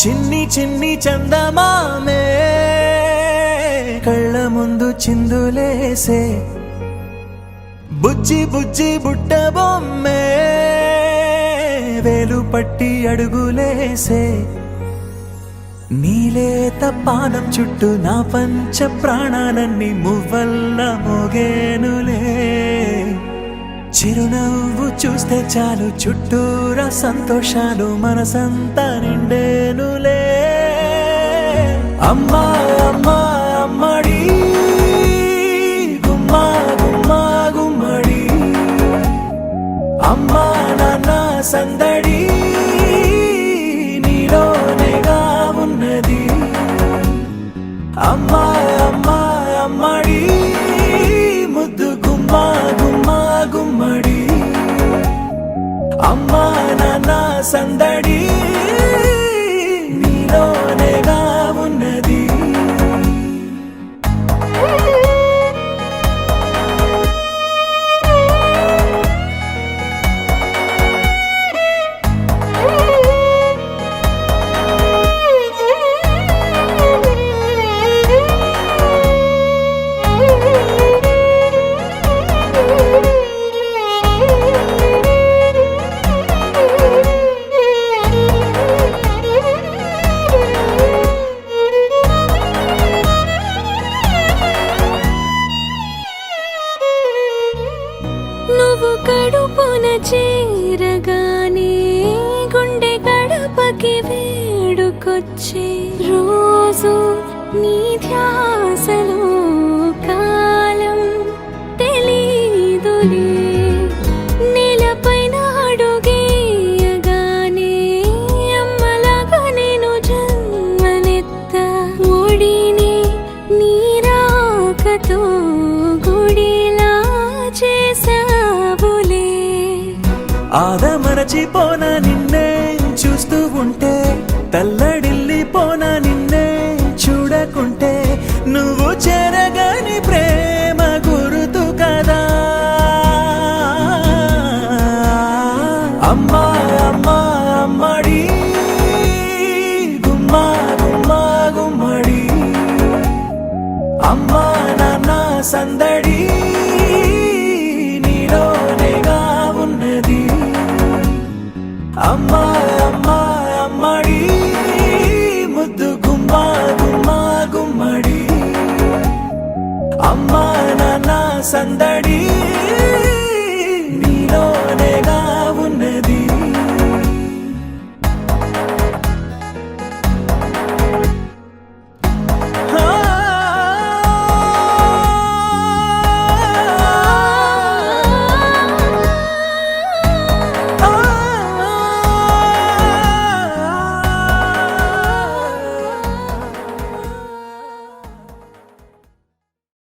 చిన్ని చిన్ని చందమామే కళ్ళ ముందు చిందులేసే బుజ్జి బుజ్జి బుట్ట బొమ్మే వేలు పట్టి అడుగులేసే నీలేత పానం చుట్టూ నా పంచ ప్రాణాలన్నీ మువ్వల్ల మోగేనులే చిరునవ్వు చూస్తే చాలు చుట్టూరా సంతోషాలు మనసంతా నిండేనులే అమ్మా అమ్మా అమ్మడి గుమ్మా గుమ్మా గుమ్మడి అమ్మా నాన్న సందడి నీలోనేగా ఉన్నది అమ్మా అమ్మా అమ్మడి ముద్దు గుమ్మా గుమ్మా గుమ్మడి అమ్మా నాన్న సందడి నీలోనేగా ఉన్నది నువ్వు కడుపున చేరగానే గుండె గడపకి వేడుకొచ్చే రోజు నీ ధ్యాసలో కాలం తెలీదులే నేలపైన అడుగేయగానే అమ్మలాగా నేను జన్మనెత్త ఒడిని నీ రాకతో గుడిలా చేసావులే ఆదమరచిపోన నిన్నే చూస్తూ ఉంటే తల్లడిల్లిపోన నిన్నే చూడకుంటే నువ్వు చెరగని ప్రేమ గురుతు కదా అమ్మా అమ్మా అమ్మడి గుమ్మా గుమ్మా గుమ్మడి అమ్మా నాన్న సందడి నీలోనేగా ఉన్నది అమ్మా అమ్మా అమ్మడి ముద్దు గుమ్మా గుమ్మా గుమ్మడి అమ్మా నాన్న సందడి